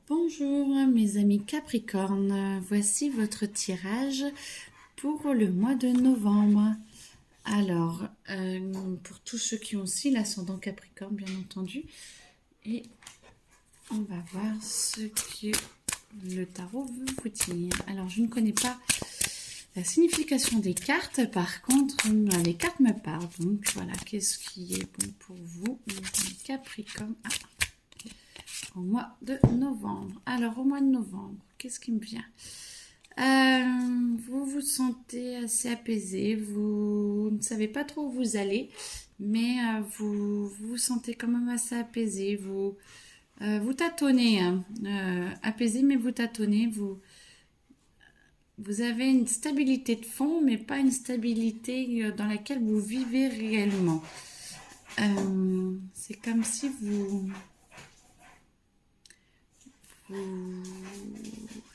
Bonjour mes amis Capricorne, voici votre tirage pour le mois de novembre. Alors, pour tous ceux qui ont aussi l'ascendant Capricorne, bien entendu, et on va voir ce que le tarot veut vous dire. Alors, je ne connais pas la signification des cartes, par contre, les cartes me parlent. Donc, voilà, qu'est-ce qui est bon pour vous, mes amis Capricorne? Au mois de novembre. Alors, au mois de novembre, qu'est-ce qui me vient? Vous vous sentez assez apaisé, vous ne savez pas trop où vous allez, mais vous vous sentez quand même assez apaisé, vous tâtonnez, hein, apaisé, mais vous tâtonnez, vous avez une stabilité de fond, mais pas une stabilité dans laquelle vous vivez réellement. C'est comme si vous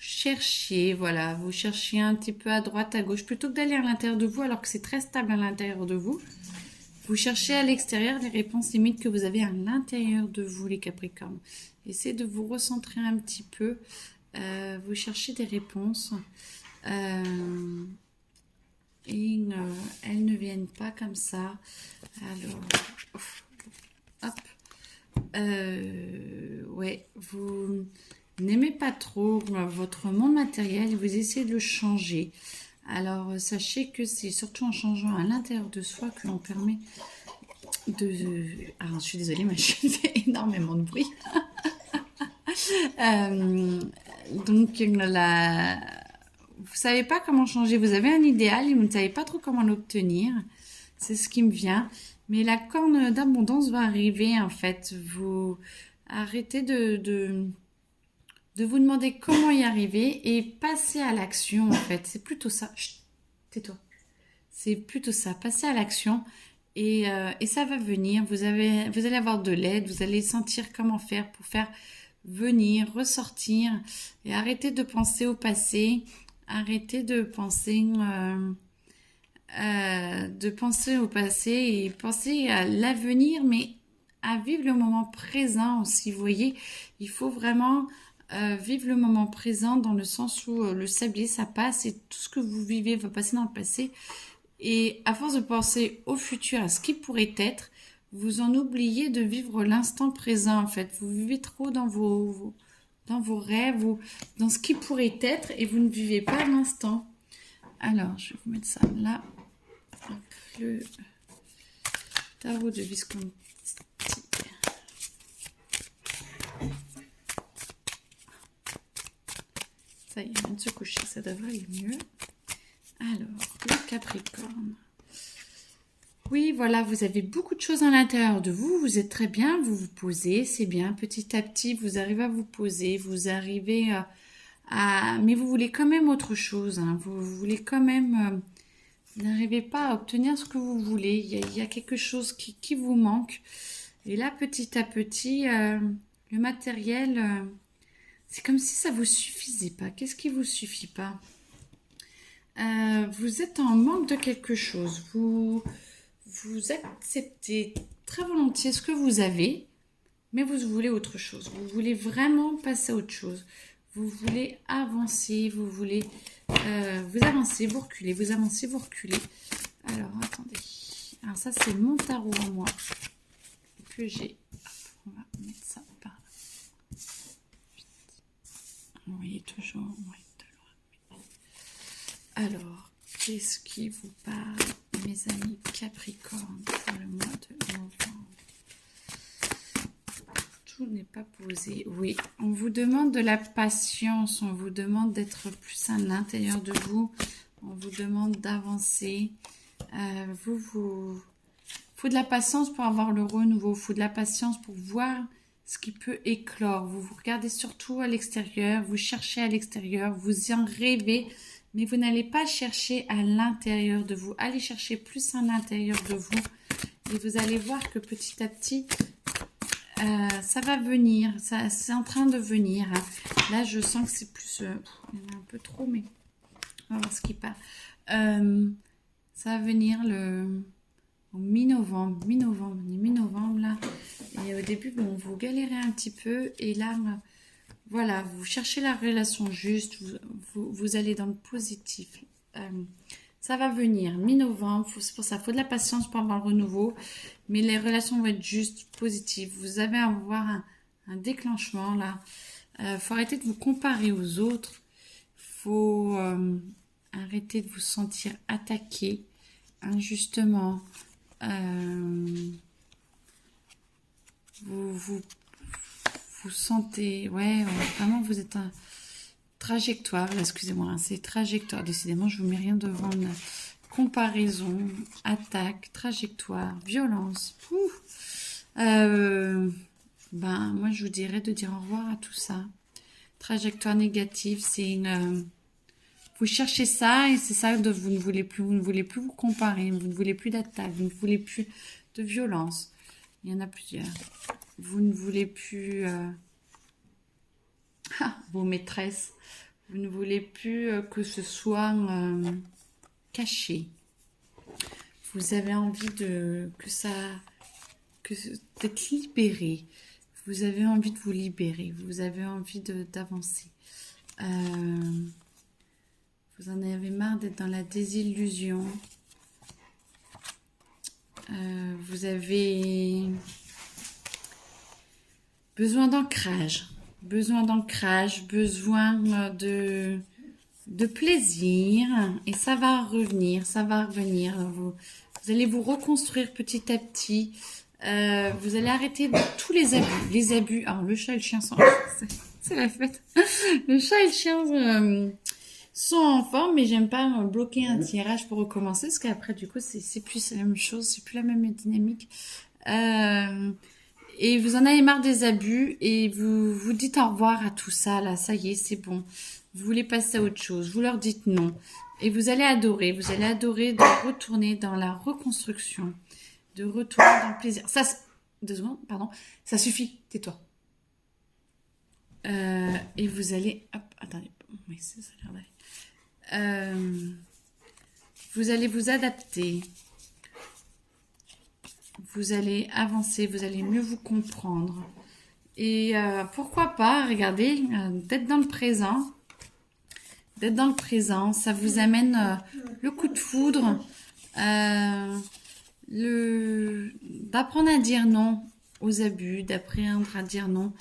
cherchiez, voilà, vous cherchiez un petit peu à droite, à gauche, plutôt que d'aller à l'intérieur de vous, alors que c'est très stable à l'intérieur de vous. Vous cherchez à l'extérieur les réponses limites que vous avez à l'intérieur de vous, les Capricornes. Essayez de vous recentrer un petit peu. Vous cherchez des réponses. Et elles ne viennent pas comme ça. Alors, hop. Ouais, vous n'aimez pas trop votre monde matériel et vous essayez de le changer. Alors, sachez que c'est surtout en changeant à l'intérieur de soi que l'on permet de... Alors, je suis désolée, ma chaîne fait énormément de bruit. Donc, vous savez pas comment changer. Vous avez un idéal et vous ne savez pas trop comment l'obtenir. C'est ce qui me vient. Mais la corne d'abondance va arriver, en fait. Vous arrêtez de vous demander comment y arriver et passer à l'action, en fait. C'est plutôt ça. Chut, tais-toi. C'est plutôt ça. Passer à l'action et ça va venir. Vous allez avoir de l'aide. Vous allez sentir comment faire pour faire venir, ressortir et arrêter de penser au passé. Arrêtez de penser au passé et penser à l'avenir, mais à vivre le moment présent aussi. Vous voyez, il faut vraiment vivre le moment présent dans le sens où le sablier, ça passe et tout ce que vous vivez va passer dans le passé. Et à force de penser au futur, à ce qui pourrait être, vous en oubliez de vivre l'instant présent, en fait. Vous vivez trop dans vos rêves ou dans ce qui pourrait être et vous ne vivez pas l'instant. Alors, je vais vous mettre ça là. Le tarot de Visconti. Ça y est, il vient de se coucher, ça devrait aller mieux. Alors, le Capricorne. Oui, voilà, vous avez beaucoup de choses à l'intérieur de vous, vous êtes très bien, vous vous posez, c'est bien, petit à petit, vous arrivez à vous poser, vous arrivez mais vous voulez quand même autre chose, hein, vous voulez quand même... vous n'arrivez pas à obtenir ce que vous voulez, il y a quelque chose qui vous manque. Et là, petit à petit, le matériel, c'est comme si ça vous suffisait pas. Qu'est-ce qui vous suffit pas? Vous êtes en manque de quelque chose. Vous acceptez très volontiers ce que vous avez, mais vous voulez autre chose. Vous voulez vraiment passer à autre chose. Vous voulez avancer, vous voulez... vous avancez, vous reculez, vous avancez, vous reculez. Alors, attendez. Alors ça, c'est mon tarot à moi que j'ai. On va mettre ça par là. Vous voyez toujours, oui, de loin. Alors, qu'est-ce qui vous parle, mes amis Capricorne, pour le mois de novembre? Tout n'est pas posé. Oui, on vous demande de la patience, on vous demande d'être plus à l'intérieur de vous, on vous demande d'avancer. Faut de la patience pour avoir le renouveau, faut de la patience pour voir ce qui peut éclore. Vous regardez surtout à l'extérieur, vous cherchez à l'extérieur, vous y en rêvez, mais vous n'allez pas chercher à l'intérieur de vous. Allez chercher plus à l'intérieur de vous et vous allez voir que petit à petit, ça va venir, c'est en train de venir. Là, je sens que c'est plus... il y en a un peu trop, mais on va voir ce qui part. Ça va venir au mi-novembre là. Et au début, bon, vous galérez un petit peu. Et là, Voilà, vous cherchez la relation juste, vous allez dans le positif. Ça va venir mi-novembre, c'est pour ça, faut de la patience pour avoir le renouveau, mais les relations vont être juste positives. Vous allez avoir un déclenchement là. Faut arrêter de vous comparer aux autres. Faut arrêter de vous sentir attaqué injustement. Vous, vous, vous sentez, ouais, vraiment vous êtes un trajectoire, là, excusez-moi, hein, c'est trajectoire. Décidément, je vous mets rien devant. Comparaison, attaque, trajectoire, violence. Moi, je vous dirais de dire au revoir à tout ça. Trajectoire négative, c'est une... vous cherchez ça et c'est ça que vous ne voulez plus. Vous ne voulez plus vous comparer, vous ne voulez plus d'attaque, vous ne voulez plus de violence. Il y en a plusieurs. Vous ne voulez plus... vos maîtresses. Vous ne voulez plus que ce soit caché. Vous avez envie d'être libéré. Vous avez envie de vous libérer. Vous avez envie d'avancer. Vous en avez marre d'être dans la désillusion. Vous avez besoin d'ancrage. Besoin de plaisir. Et ça va revenir. Vous allez vous reconstruire petit à petit. Vous allez arrêter tous les abus. Les abus. Alors, le chat et le chien sont... c'est la fête. Le chat et le chien sont en forme, mais j'aime pas bloquer un tirage pour recommencer, parce qu'après, du coup, c'est plus la même chose, c'est plus la même dynamique. Et vous en avez marre des abus, et vous vous dites au revoir à tout ça, là, ça y est, c'est bon. Vous voulez passer à autre chose, vous leur dites non. Et vous allez adorer de retourner dans la reconstruction, de retourner dans le plaisir. Ça, 2 secondes, pardon, ça suffit, tais-toi. Et vous allez, hop, attendez, oui, ça a l'air d'aller. Vous allez vous adapter, vous allez avancer, vous allez mieux vous comprendre. Et pourquoi pas, regardez, d'être dans le présent. D'être dans le présent, ça vous amène le coup de foudre, d'apprendre à dire non aux abus, d'apprendre à dire non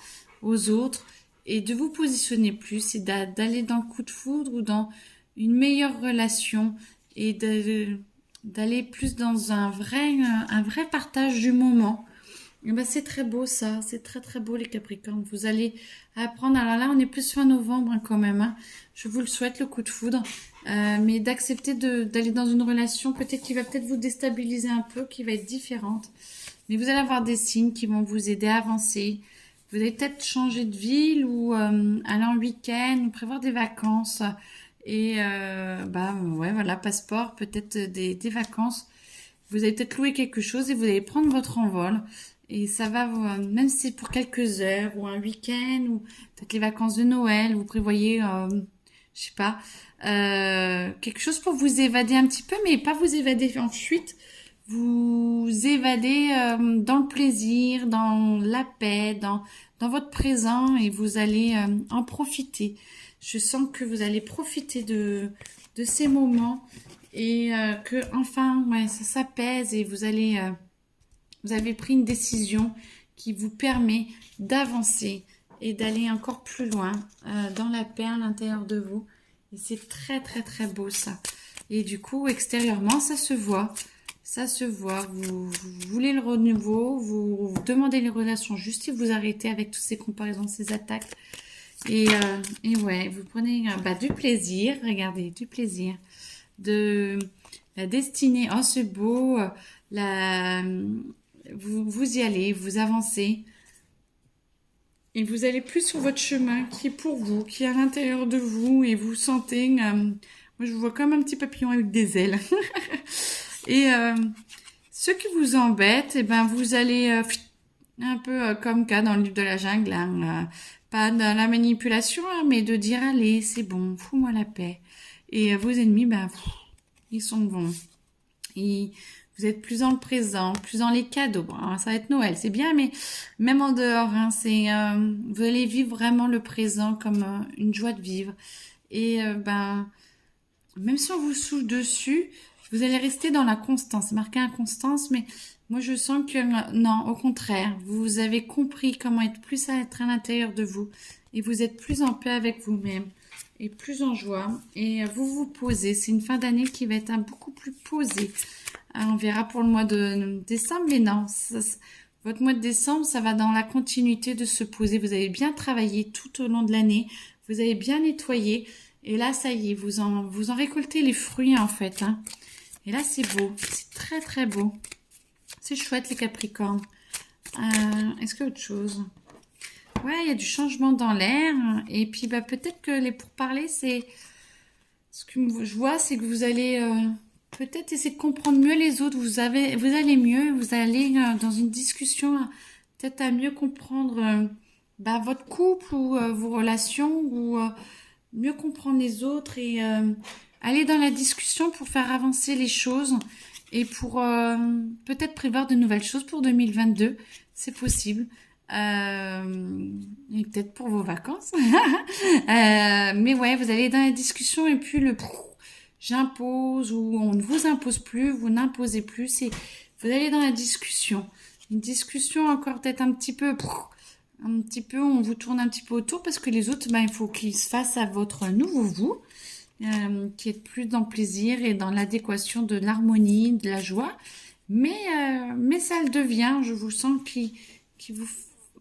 aux autres et de vous positionner plus et d'aller dans le coup de foudre ou dans une meilleure relation et d'aller plus dans un vrai partage du moment. Et ben c'est très beau ça, c'est très très beau les Capricornes. Vous allez apprendre, alors là on est plus fin novembre hein, quand même, hein. Je vous le souhaite le coup de foudre, mais d'accepter d'aller dans une relation peut-être qui va peut-être vous déstabiliser un peu, qui va être différente. Mais vous allez avoir des signes qui vont vous aider à avancer. Vous allez peut-être changer de ville ou aller en week-end ou prévoir des vacances. Et ouais voilà, passeport, peut-être des vacances. Vous allez peut-être louer quelque chose et vous allez prendre votre envol. Et ça va, même si c'est pour quelques heures ou un week-end ou peut-être les vacances de Noël, vous prévoyez, je sais pas, quelque chose pour vous évader un petit peu, mais pas vous évader en fuite. Vous évader dans le plaisir, dans la paix, dans votre présent et vous allez en profiter. Je sens que vous allez profiter de ces moments et que enfin ouais, ça s'apaise et vous avez pris une décision qui vous permet d'avancer et d'aller encore plus loin dans la paix à l'intérieur de vous. Et c'est très très très beau ça. Et du coup, extérieurement, ça se voit. Ça se voit. Vous voulez le renouveau, vous demandez les relations justes et vous arrêtez avec toutes ces comparaisons, ces attaques. Et ouais, vous prenez du plaisir, regardez, du plaisir. De la destinée, oh c'est beau, vous y allez, vous avancez et vous allez plus sur votre chemin qui est pour vous, qui est à l'intérieur de vous et vous sentez, moi je vous vois comme un petit papillon avec des ailes et ce qui vous embête, et ben vous allez un peu comme K dans le livre de la jungle, hein, pas dans la manipulation, hein, mais de dire allez c'est bon, fous-moi la paix et vos ennemis, ils sont bons. Et Vous êtes plus dans le présent, plus dans les cadeaux. Bon, alors, ça va être Noël, c'est bien, mais même en dehors, hein, vous allez vivre vraiment le présent comme une joie de vivre. Et ben, même si on vous souche dessus, vous allez rester dans la constance. C'est marqué inconstance, mais moi je sens que non, au contraire, vous avez compris comment être plus à être à l'intérieur de vous et vous êtes plus en paix avec vous-même et plus en joie et vous vous posez. C'est une fin d'année qui va être beaucoup plus posée. On verra pour le mois de décembre, mais non, votre mois de décembre, ça va dans la continuité de se poser. Vous avez bien travaillé tout au long de l'année, vous avez bien nettoyé. Et là, ça y est, vous en récoltez les fruits en fait. Hein. Et là, c'est beau. C'est très très beau. C'est chouette les Capricornes. Est-ce qu'il y a autre chose? Ouais, il y a du changement dans l'air. Et puis bah, peut-être que les pourparlers, c'est... Ce que je vois, c'est que vous allez peut-être essayer de comprendre mieux les autres. Vous allez mieux. Vous allez dans une discussion peut-être à mieux comprendre bah, votre couple ou vos relations ou... mieux comprendre les autres et aller dans la discussion pour faire avancer les choses et pour peut-être prévoir de nouvelles choses pour 2022. C'est possible. Et peut-être pour vos vacances. Mais ouais, vous allez dans la discussion et puis j'impose ou on ne vous impose plus, vous n'imposez plus. Vous allez dans la discussion. Une discussion encore peut-être un petit peu... on vous tourne un petit peu autour parce que les autres, ben, il faut qu'ils se fassent à votre nouveau vous, qui est plus dans le plaisir et dans l'adéquation de l'harmonie, de la joie. Mais ça le devient, je vous sens qui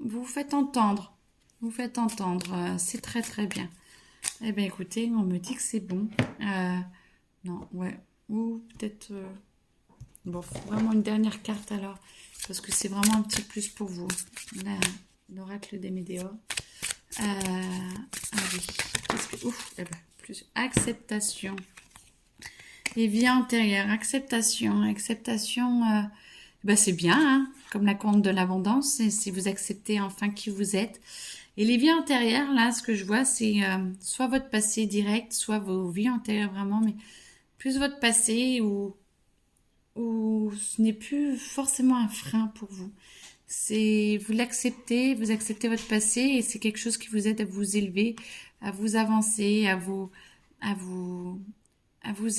vous faites entendre. Vous faites entendre, c'est très très bien. Eh bien écoutez, on me dit que c'est bon. Non, ouais. Ou peut-être... Bon, vraiment une dernière carte alors, parce que c'est vraiment un petit plus pour vous. Là, l'oracle des météores. Ah oui. Ouf, eh ben, plus acceptation. Et vie antérieure, acceptation. Ben c'est bien, hein, comme la couronne de l'abondance, si vous acceptez enfin qui vous êtes. Et les vies antérieures, là, ce que je vois, c'est soit votre passé direct, soit vos vies antérieures vraiment, mais plus votre passé où ce n'est plus forcément un frein pour vous. Vous l'acceptez, vous acceptez votre passé et c'est quelque chose qui vous aide à vous élever, à vous avancer, à vous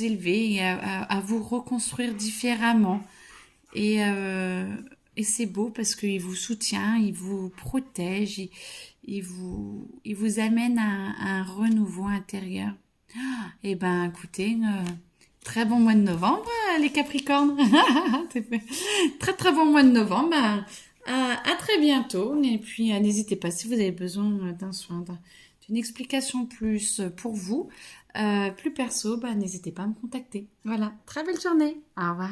élever et à vous reconstruire différemment. Et c'est beau parce qu'il vous soutient, il vous protège, il vous amène à un renouveau intérieur. Et ben écoutez, très bon mois de novembre, les Capricornes. Très très bon mois de novembre. À très bientôt. Et puis n'hésitez pas si vous avez besoin d'un soin, d'une explication plus pour vous, plus perso, n'hésitez pas à me contacter. Voilà, très belle journée. Au revoir.